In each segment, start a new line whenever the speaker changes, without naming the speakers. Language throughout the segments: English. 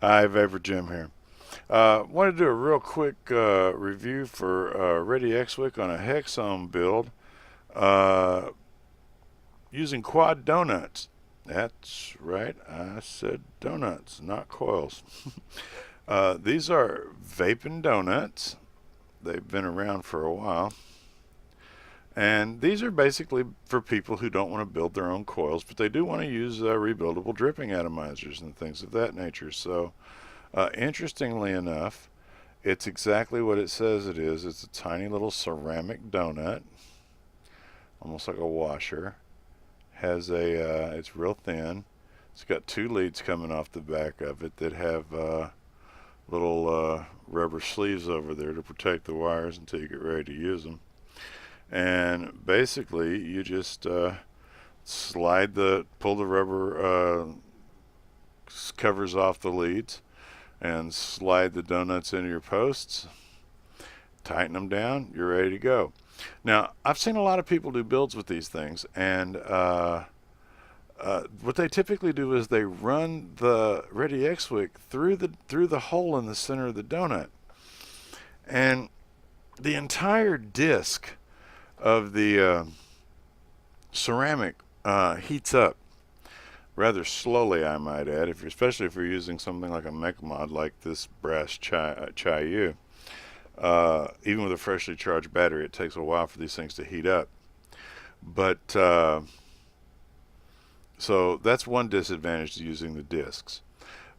Hi, Vapor Jim here. Want to do a real quick review for READYxWICK on a hexohm build uh, using QuadDonuts. That's right, I said donuts, not coils. These are vaping donuts. They've been around for a while. And these are basically for people who don't want to build their own coils, but they do want to use rebuildable dripping atomizers and things of that nature. So, interestingly enough, it's exactly what it says it is. It's a tiny little ceramic donut, almost like a washer. Has it's real thin. It's got two leads coming off the back of it that have little rubber sleeves over there to protect the wires until you get ready to use them. And basically, you just pull the rubber covers off the leads, and slide the donuts into your posts, tighten them down, you're ready to go. Now, I've seen a lot of people do builds with these things, and what they typically do is they run the READYxWICK through the hole in the center of the donut, and the entire disc of the ceramic heats up rather slowly, I might add, especially if you're using something like a mech mod like this brass Chi-U. Even with a freshly charged battery, it takes a while for these things to heat up. But so that's one disadvantage to using the discs.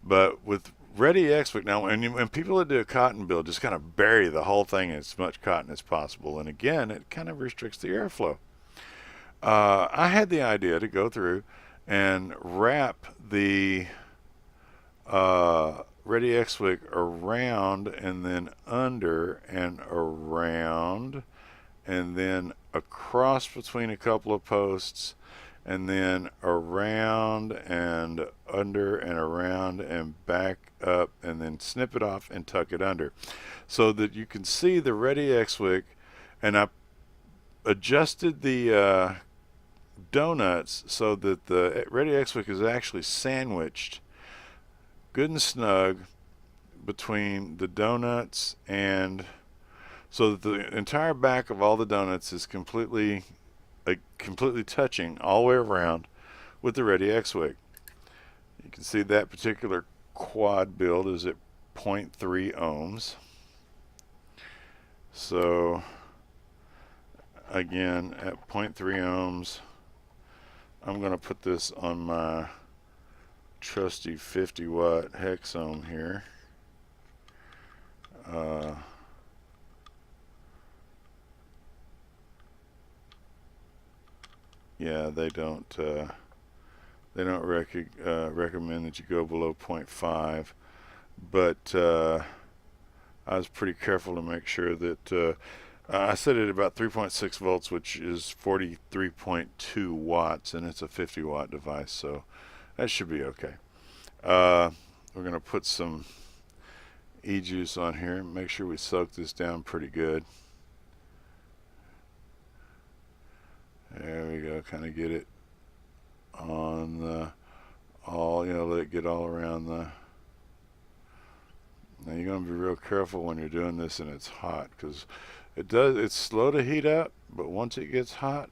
But with READYxWICK now, when people that do a cotton build just kind of bury the whole thing in as much cotton as possible, and again, it kind of restricts the airflow. I had the idea to go through and wrap the READYxWICK around and then under and around and then across between a couple of posts and then around and under and around and back up and then snip it off and tuck it under so that you can see the READYxWICK. And I adjusted the donuts so that the READYxWICK is actually sandwiched good and snug between the donuts, and so that the entire back of all the donuts is completely touching all the way around with the READYxWICK. You can see that particular quad build is at 0.3 ohms. So again, at 0.3 ohms, I'm going to put this on my trusty 50 watt hex ohm here. Yeah, they don't recommend that you go below 0.5, but I was pretty careful to make sure that I set it at about 3.6 volts, which is 43.2 watts, and it's a 50 watt device, so that should be okay. We're going to put some e-juice on here. Make sure we soak this down pretty good. There we go. Kind of get it on the let it get all around the. Now you're going to be real careful when you're doing this and it's hot, because it's slow to heat up, but once it gets hot,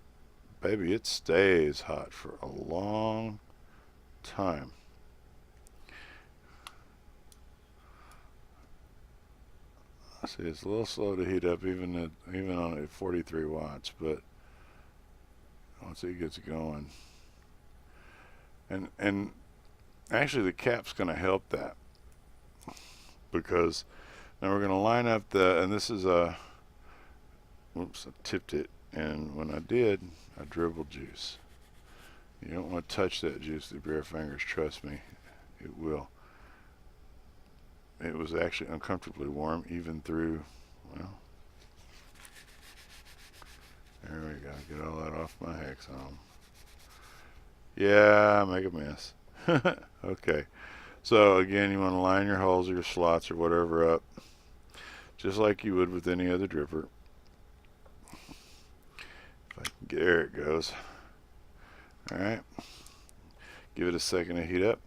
baby, it stays hot for a long time. See, it's a little slow to heat up even on at 43 watts, but once it gets going, and actually the cap's going to help that, because now we're going to line up and this is whoops, I tipped it, and when I did, I dribbled juice. You don't want to touch that juice with your bare fingers, trust me, it will. It was actually uncomfortably warm even through, well, there we go, get all that off my hex ohm. Yeah, make a mess. Okay, so again, you want to line your holes or your slots or whatever up just like you would with any other dripper. There it goes. Alright, give it a second to heat up.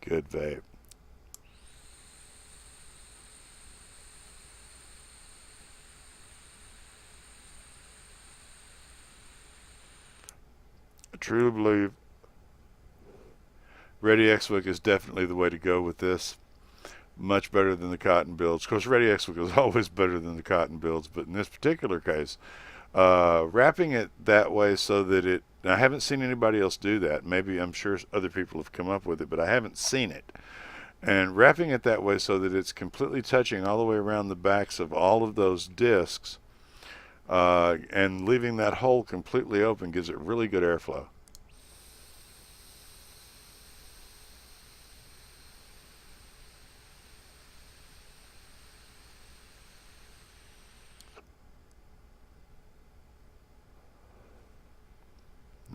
Good vape. I truly believe READYxWICK is definitely the way to go with this. Much better than the cotton builds. Of course, READYxWICK is always better than the cotton builds, but in this particular case, wrapping it that way so that it, I haven't seen anybody else do that. Maybe I'm sure other people have come up with it, but I haven't seen it. And wrapping it that way so that it's completely touching all the way around the backs of all of those discs, and leaving that hole completely open gives it really good airflow.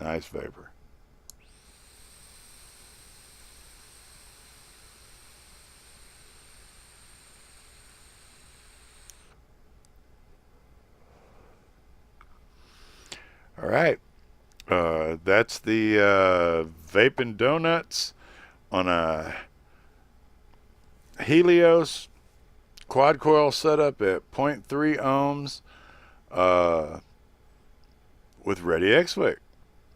Nice vapor. All right. That's the Vapin Donuts on a Helios quad coil setup at 0.3 ohms with READYxWICK.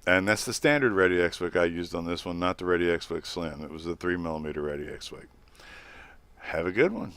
And that's the standard READYxWICK I used on this one, not the READYxWICK Slim. It was the 3mm READYxWICK. Have a good one.